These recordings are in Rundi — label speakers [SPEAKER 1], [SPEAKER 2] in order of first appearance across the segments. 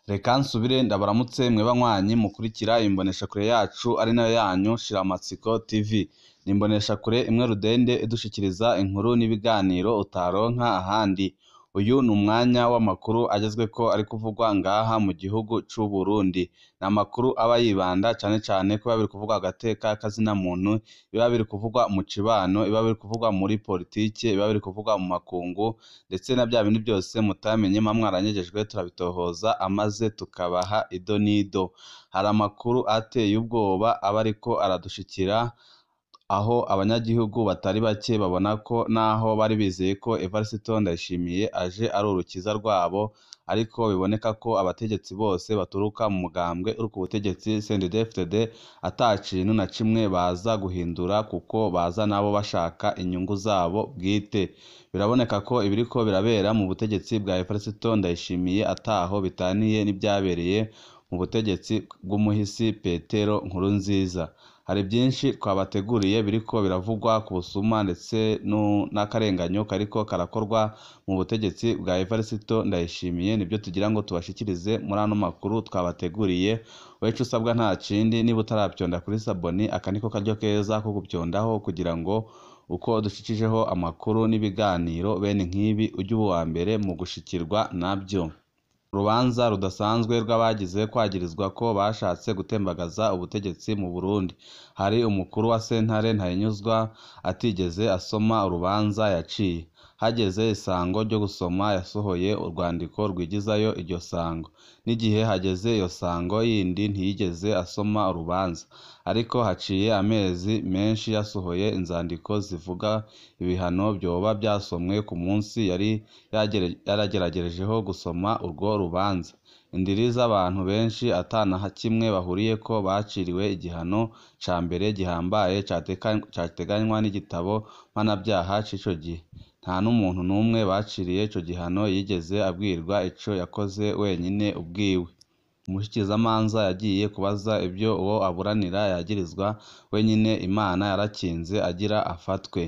[SPEAKER 1] Reka nsubire ndabaramutse mwe banywanyi mukurikira imboneshakure yacu ari nayo yanyu Shiramatsiko TV. Ni imboneshakure imwe rudende idushikiriza inkuru n'ibiganiro utaronka ahandi. Uyu ni umwanya w'amakuru agezweko ari kuvugwa ngaha mu gihugu c'u Burundi. Ni amakuru aba yibanda cane cane ko biri kuvugwa agateka kazina muntu, biba biri kuvugwa mu cibano, biba biri kuvugwa muri politike, biba biri kuvugwa mu makungu, ndetse na bya bindi byose mutamenye mwaranyejejwe turabitohoza amaze tukabaha ido nido. Hari amakuru ateye ubwoba aba ariko aradushikira, aho abanyagihugu batari bake babona ko naho bari bizeye ko Evariste Ndayishimiye aje ari urukiza rwabo, ariko biboneka ko abategetsi bose baturuka mu mugambwe uri ku butegetsi CNDD-FDD ata kintu na kimwe baza guhindura, kuko baza nabo bashaka inyungu zabo bwite. Biraboneka ko ibiriko birabera mu butegetsi bwa Evariste Ndayishimiye ataho bitaniye n'ibyabereye mu butegetsi bw'umuhisi Petero Nkurunziza. Hari byinshi twabateguriye biriko biravugwa ku busuma ndetse n'akarenganyo kariko karakorwa mu butegetsi bwa Evariste Ndayishimiye, nibyo tugira ngo tubashikirize muri ano makuru twabateguriye. Wecu usabwa nta kindi, niba utarabyonda kuri saboni, aka niko karyo keza ko kubyondaho kugira ngo uko dushikijeho amakuru n'ibiganiro bene nk'ibi ujye uba uwa mbere mu gushikirwa nabyo. Urubanza rudasanzwe rw'abagize kwagirizwa ko bashatse gutembagaza ubutegetsi mu Burundi. Hari umukuru wa sentare ntahinyuzwa atigeze asoma urubanza yaciye. Hageze isango ryo gusoma yasohoye urwandiko rwigizayo iryo sango. N'igihe hageze iyo sango yindi ntiyigeze asoma urubanza. Ariko haciye amezi menshi yasohoye inzandiko zivuga ibihano byoba byasomwe ku munsi yari yarageragerejeho gusoma urwo rubanza. Indiri z'abantu benshi atana kimwe bahuriye ko baciriwe igihano ca mbere gihambaye categanywa n'igitabo mpanabyaha c'ico gihe. Nta n'umuntu n'umwe baciriye ico gihano yigeze abwirwa ico yakoze wenyine ubwiwe. Umushikizamanza yagiye kubaza ibyo uwo aburanira yagirizwa wenyine, Imana yarakinze agira afatwe.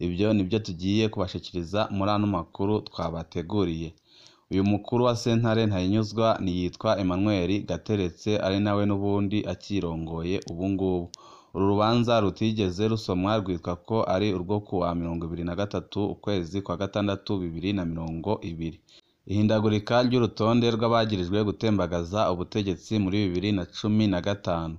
[SPEAKER 1] Ibyo nibyo tugiye kubashikiriza muri ano makuru twabateguriye. Uyu mukuru wa sentare ntahinyuzwa yitwa Emmanuel Gateretse, ari nawe n'ubundi akirongoye ubungubu. Uru rubanza rutigeze rusomwa rwitwa ko ari urwo kuwa 23 ukwezi kwa gatandatu 2020. Ihindagurika ry'urutonde rw'abagirijwe gutembagaza ubutegetsi muri 2015.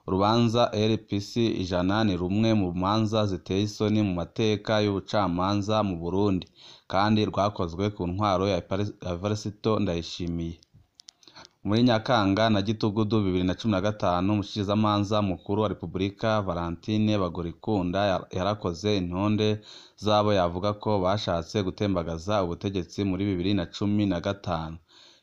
[SPEAKER 1] Urubanza RPC 100 ni rumwe mu manza ziteye isoni mu mateka y'ubucamanza mu Burundi, kandi rwakozwe ku ntwaro ya Evariste Ndayishimiye. Muri Nyakanga na Gitugudu 2015, umushikizamanza mukuru wa Repubulika Valentine Bagorikunda yarakoze intonde zabo yavuga ko bashatse gutembagaza ubutegetsi muri 2015.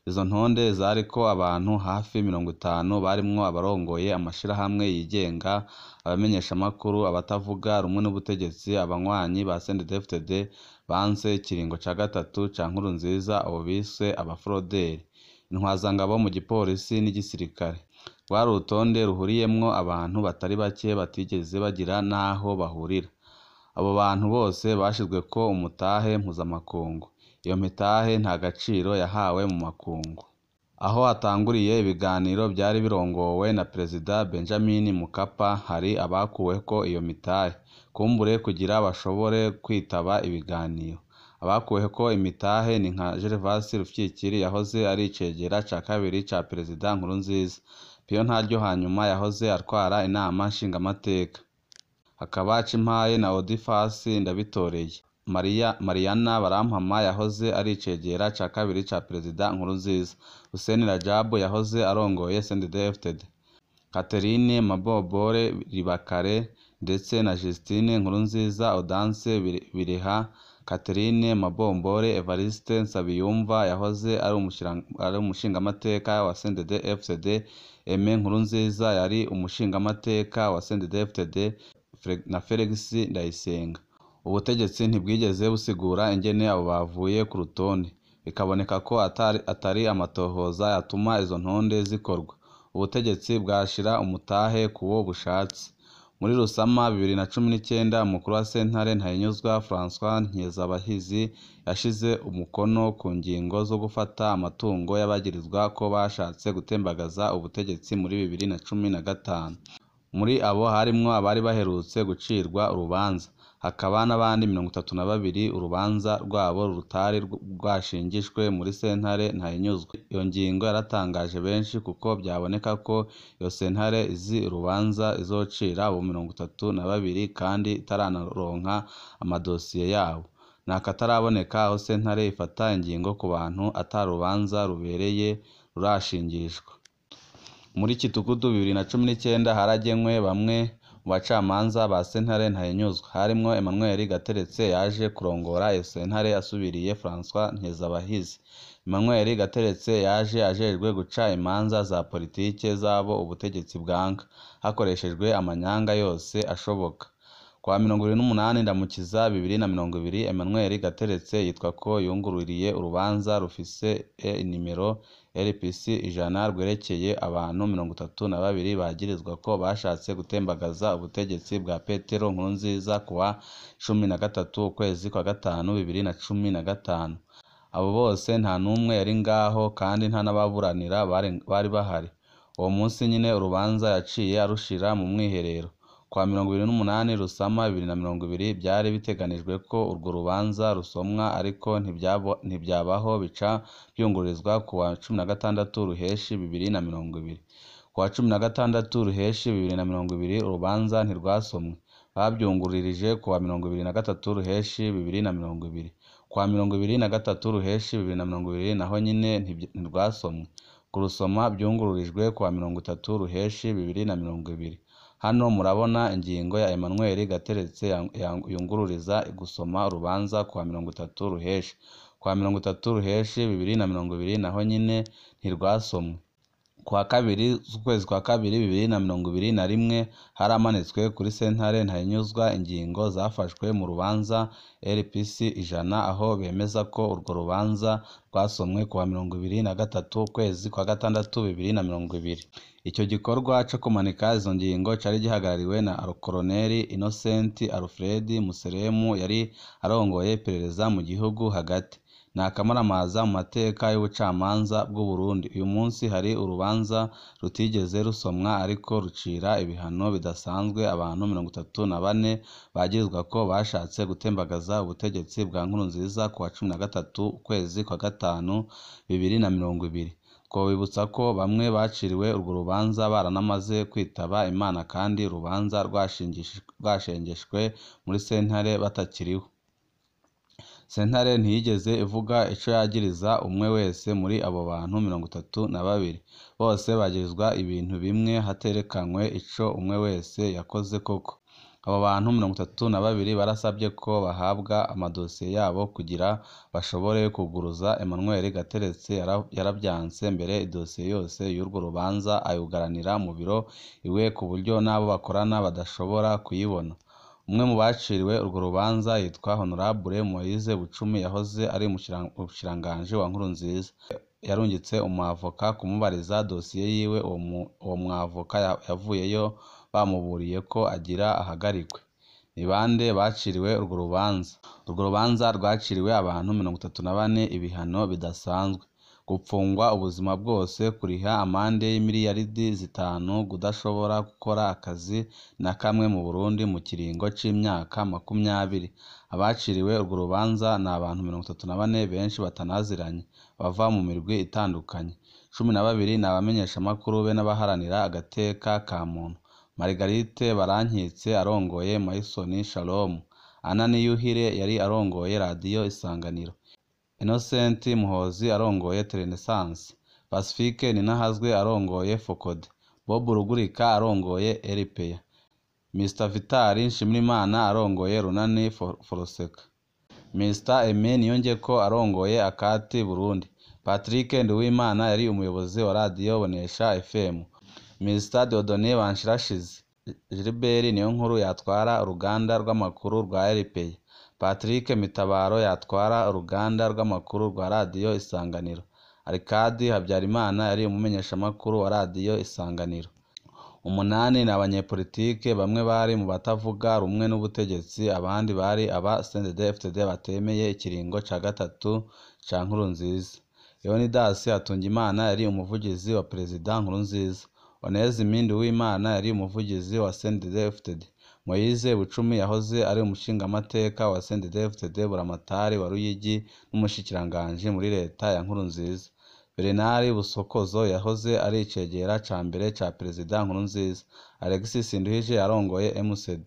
[SPEAKER 1] Izo ntonde zariko abantu hafi 50 barimwo abarongoye amashirahamwe yigenga, abamenyesha amakuru, abatavuga rumwe n'ubutegetsi, abanywanyi ba CNDD-FDD banse ikiringo ca gatatu ca Nkurunziza, abo bise abaforoderi, intwazangabo mu gipolisi n'igisirikare. Rwari urutonde ruhuriyemwo abantu batari bake batigeze bagira naho bahurira. Abo bantu bose bashizweko umutahe mpuzamakungu. Iyo mitahe nta gaciro yahawe mu makungu. Aho hatanguriye ibiganiro byari birongowe na Perezida Benjamin Mkapa, hari abakuweko iyo mitahe kumbure kugira bashobore kwitaba ibiganiro. Abakuweko imitahe ni nka Gervais Rufyikiri yahoze ari icegera ca kabiri ca Perezida Nkurunziza, Piyo Ntaryo hanyuma yahoze atwara inama nshingamateka, hakaba Cimpaye na Odifas Ndabitoreye. Mariana Barampama yahoze ari icegera ca kabiri ca Perezida Nkurunziza, Hussein Rajabu yahoze arongoye CNDD-FDD, Catherine Mabobore Ribakare ndetse na Justine Nkurunziza Audace Bireha. Catherine Mabombore Evariste Nsabiyumva yahoze ari umushingamateka wa CNDD-FDD, Aime Nkurunziza yari umushingamateka wa CNDD-FDD na Felix Ndayisenga. Ubutegetsi ntibwigeze busigura ingene abo bavuye ku rutonde, bikaboneka ko atari amatohoza yatuma izo ntonde zikorwa. Ubutegetsi bwashira umutahe kuwo bushatse. Muri Rusama 2019 umukuru wa sentare Ntahinyuzwa François Nkezabahizi yashize umukono ku ngingo zo gufata amatungo y'abagirizwa ko bashatse gutembagaza ubutegetsi muri 2015. Muri abo harimwo abari baherutse gucirwa urubanza, hakaba n'abandi 32 urubanza rwabo rutari rwashingishwe muri sentare Ntahinyuzwa. Iyo ngingo yaratangaje benshi kuko byaboneka ko iyo sentare izi urubanza izocira abo 32 kandi itaranaronka amadosiye yabo. Nakataraboneka aho sentare ifata ingingo ku bantu atarubanza rubereye rurashingishwa. Muri Kitugudu 2019 haragenwe bamwe mu bacamanza ba sentare Ntahinyuzwa, harimwo Emmanuel Gateretse yaje kurongora iyo sentare asubiriye François Nkezabahizi. Emmanuel Gateretse yaje ajejwe guca imanza za politike zabo ubutegetsi bwanka hakoreshejwe amanyanga yose ashoboka. Kwa 28 Ndamukiza 2020 Emmanuel Gateretse yitwa ko yungururiye urubanza rufise nimero RPC 100 rwerekeye abantu 32 bagirizwa ko bashatse gutembagaza ubutegetsi bwa Petero Nkurunziza kuwa 13 ukwezi kwa gatanu 2015. Abo bose nta numwe yari ngaho kandi nta nababuranira bari bahari. Uwo munsi nyine urubanza yaciye arushira mu mwiherero. Kwa 28 Rusama 2020 byari biteganijwe ko urwo rubanza rusomwa ariko ntibyabaho bica byungururizwa kuwa 16 Ruheshi 2020. Kuwa 16 Ruheshi 2020 urubanza ntirwasomwe, babyunguririje kuwa 23 Ruheshi 2020. Kwa 23 Ruheshi 2020 naho nyine ntirwasomwe, kurusoma byungururijwe kuwa 30 Ruheshi 2020. Hano murabona ingingo ya Emmanuel Gateretse yungururiza gusoma urubanza kuwa 30 Ruheshi. Kwa 30 Ruheshi 2020 naho nyine ntirwasomwe. Kwa kabiri z'ukwezi kwa kabiri 2021 haramanitswe kuri sentare Ntahinyuzwa ingingo zafashwe mu rubanza RPC 100 aho bemeza ko urwo rubanza rwasomwe kuwa 23 ukwezi kwa gatandatu 2020. Icyo gikorwa cyo kumanika izo ngingo cyari gihagarariwe na Colonel Innocent Alfred Museremu yari arongoye iperereza mu gihugu hagati. Ni akamaramaza mu mateka y'ubucamanza bw'u Burundi. Uyu munsi hari urubanza rutigeze rusomwa ariko rucira ibihano bidasanzwe abantu 34 bagirizwa ko bashatse gutembagaza ubutegetsi bwa Nkurunziza kuwa 13 ukwezi kwa gatanu 2020. Twabibutsa ko bamwe baciriwe urwo rubanza baranamaze kwitaba Imana kandi urubanza rwashengeshwe muri sentare batakiriho. Sentare ntiyigeze ivuga ico yagiriza umwe wese muri abo bantu 32. Bose bagirizwa ibintu bimwe haterekanywe ico umwe wese yakoze koko. Abo bantu 32 barasabye ko bahabwa amadosiye yabo kugira bashobore kuguruza. Emmanuel Gateretse yarabyanse mbere idosiye yose y'urwo rubanza ayugaranira mu biro iwe ku buryo n'abo bakorana badashobora kuyibona. Umwe mu baciriwe urwo rubanza yitwa Honorable Moise Bucumi yahoze ari umushiranganje wa Nkurunziza. Yarungitse umwavoka kumubariza dosiye yiwe. Uwo mwavoka yavuyeyo bamuburiye ko agira ahagarikwe. Ni bande baciriwe urwo rubanza? Urwo rubanza rwaciriwe abantu 34 ibihano bidasanzwe: gupfungwa ubuzima bwose, kuriha amande y'imiliyaridi 5, kudashobora gukora akazi na kamwe mu Burundi mu kiringo c'imyaka 20. Abaciriwe urwo rubanza ni abantu 34 benshi batanaziranye bava mu mirwi itandukanye. 12 ni abamenyeshamakuru be n'abaharanira agateka ka muntu. Margarite Barankitse arongoye Maison Shalom. Ana Niyuhire yari arongoye Radio Isanganiro. Innocent Muhozi arongoye Renaissance. Pacifique Ninahazwe arongoye Focode. Bob Rugurika arongoye RPA. Mr Vitali Nshimirimana arongoye Runani Foroseka. Mr Aime Niyongeko arongoye Akati Burundi. Patrick Nduwimana yari umuyobozi wa Radio Bonesha FM. Mr Dodone Banshirashize. Gilbert Niyonkuru yatwara uruganda rw'amakuru rwa RPA. Patrick Mitabaro yatwara uruganda rw'amakuru rwa Radio Isanganiro. Arikadi Habyarimana yari umumenyeshamakuru wa Radio Isanganiro. umunani ni abanyepolitike, bamwe bari mu batavuga rumwe n'ubutegetsi, abandi bari aba CNDD-FDD batemeye ikiringo ca gatatu ca Nkurunziza. Leonidas Hatungimana yari umuvugizi wa Perezida Nkurunziza. Onesime Nduwimana yari umuvugizi wa CNDD-FDD. Moise Bucumi yahoze ari umushingamateka wa CNDD-FDD, buramatari wa Ruyigi n'umushikiranganji muri leta ya Nkurunziza. Bernard Busokozo yahoze ari icegera ca mbere ca Perezida Nkurunziza. Alexis Sinduhije arongoye MCD.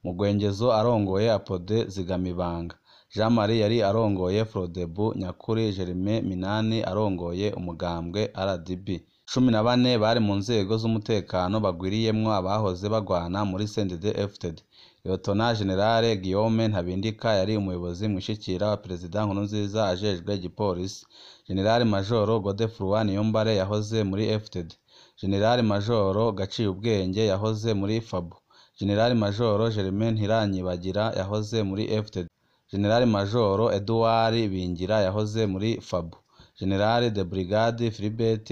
[SPEAKER 1] Mugwengezo arongoye Apode Zigamibanga. Jean Marie yari arongoye Frodebu. Nyakuri Jerime Minani arongoye umugambwe RDB. 14 bari mu nzego z'umutekano bagwiriyemwo abahoze bagwana muri CNDD-FDD. Lieutenant General Guillaume Ntabindika yari umuyobozi mwishikira wa Perezida Nkurunziza ajejwe igipolisi. General Major Godefroid Niyombare yahoze muri FDD. General Major Gaciyubwenge yahoze muri FABU. General Major Germain Ntiranyibagira yahoze muri FDD. General Major Edouard Bingira yahoze muri FABU. General de Brigade Philibert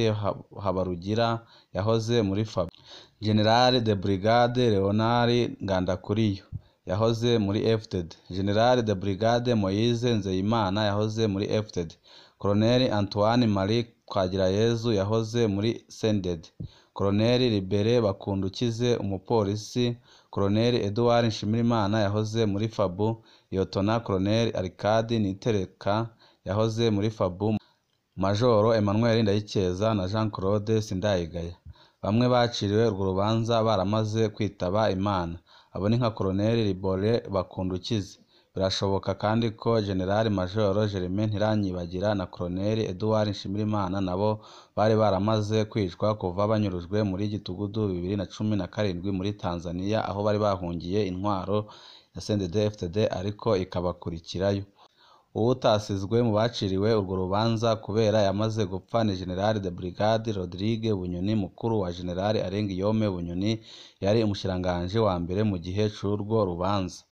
[SPEAKER 1] Habarugira yahoze muri FABU. General de Brigade Leonard Ngandakuriyo yahoze muri FDD. General de Brigade Moise Nzeyimana yahoze muri FDD. Colonel Antoine Marie Twagirayezu yahoze muri CNDD. Colonel Libere Bakundukize umupolisi. Colonel Edouard Nshimirimana yahoze muri FABU. Lieutenant Colonel Arcade Nitereka yahoze muri FABU. Majoro Emmanuel Ndayikeza na Jean Claude Sindayigaya. Bamwe baciriwe urwo rubanza baramaze kwitaba Imana. Abo ni nka Colonel Libore Bakundukize. Birashoboka kandi ko General Major Germain Ntiranyibagira na Colonel Edouard Nshimirimana nabo bari baramaze kwicwa kuva banyurujwe muri gitugudu 2017 muri Tanzania, aho bari bahungiye intwaro ya CNDD-FDD ariko ikabakurikirayo. Uwutasizwe mu baciriwe urwo rubanza kubera yamaze gupfa ni General de Brigade Rodrigue Bunyoni, mukuru wa General Arengiyome Bunyoni, yari umushikiranganji wa mbere mu gihe c'urwo rubanza.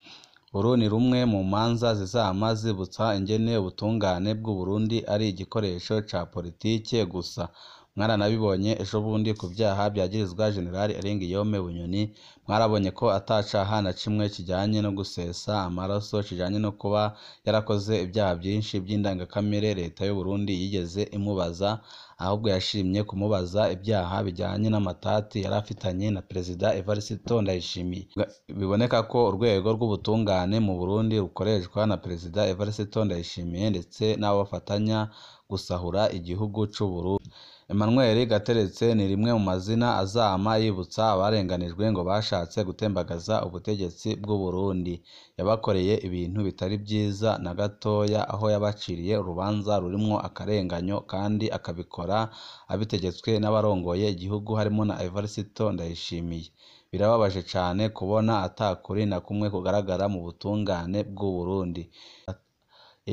[SPEAKER 1] Uru ni rumwe mu manza zizama zibutsa ingene ubutungane bw'u Burundi ari igikoresho ca politike gusa. Mwaranabibonye ejo bundi ku byaha byagirizwa General Arengiyome Bunyoni, mwarabonye ko atacaha na kimwe kijanye no gusesa amaraso, kijanye no kuba yarakoze ibyaha byinshi by'indangakamere leta y'u Burundi yigeze imubaza, ahubwo yashimye kumubaza ibyaha bijyanye n'amatati yarafitanye na Perezida Evariste Ndayishimiye. Biboneka ko urwego rw'ubutungane mu Burundi rukoreshwa na Perezida Evariste Ndayishimiye ndetse n'abo bafatanya gusahura igihugu c'u Burundi. Emmanuel Gateretse ni rimwe mu mazina azama yibutsa abarenganijwe ngo bashatse gutembagaza ubutegetsi bw'u Burundi. Yabakoreye ibintu bitari byiza na gatoya, aho yabaciriye urubanza rurimwo akarenganyo kandi akabikora abitegetswe n'abarongoye igihugu harimo na Evariste Ndayishimiye. Birababaje cyane kubona atakuri na kumwe kugaragara mu butungane bw'u Burundi.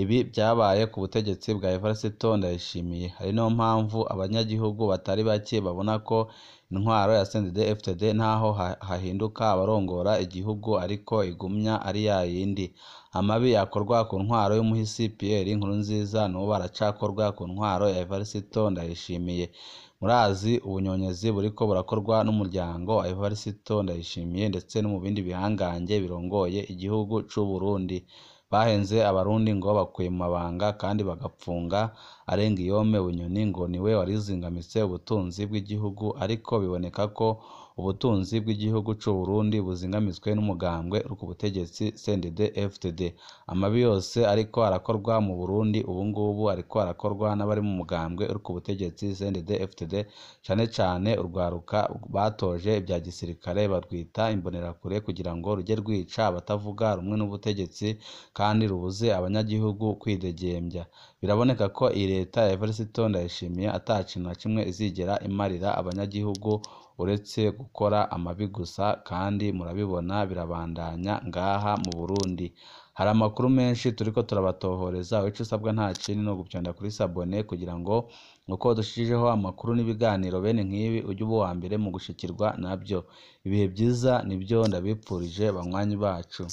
[SPEAKER 1] Ibi byabaye ku butegetsi bwa Evariste Ndayishimiye. Hari no mpamvu abanyagihugu batari bake babona ko intwaro ya CNDD-FDD ntaho hahinduka abarongora igihugu ariko igumya ari yayindi. Amabi yakorwa ku ntwaro y'umuhisi Pierre Nkurunziza n'ubu baracakorwa ku ntwaro ya Evariste Ndayishimiye. Murazi ubunyonyezi buriko burakorwa n'umuryango wa Evariste Ndayishimiye ndetse no mu bindi bihangange birongoye igihugu c'u Burundi. Bahenze abarundi ngo bakuye mu mabanga kandi bagapfunga Arengiyome Bunyoni ngo niwe warizingamitse ubutunzi bw'igihugu, ariko biboneka ko ubutunzi bw'igihugu c'u Burundi buzingamitswe n'umugambwe uri ku butegetsi CNDD-FDD. Amabi yose ariko arakorwa mu Burundi ubu ngubu ariko arakorwa n'abari mu mugambwe uri ku butegetsi CNDD-FDD, cane cane urwaruka batoje ibya gisirikare barwita imbonerakure kugira ngo rujye rwica abatavuga rumwe n'ubutegetsi kandi rubuze abanyagihugu kwidegembya. Biraboneka ko iyi leta ya Evariste Ndayishimiye ata kintu na kimwe izigera imarira abanyagihugu uretse gukora amabi gusa, kandi murabibona birabandanya ngaha mu Burundi. Hari amakuru menshi turiko turabatohoreza, ico usabwa nta kindi no gupyonda kuri sabone kugira ngo uko dushijeho amakuru n'ibiganiro bene nk'ibi ujye uba uwa mbere mu gushikirwa nabyo. Ibihe byiza nibyo ndabipfurije banywanyi bacu.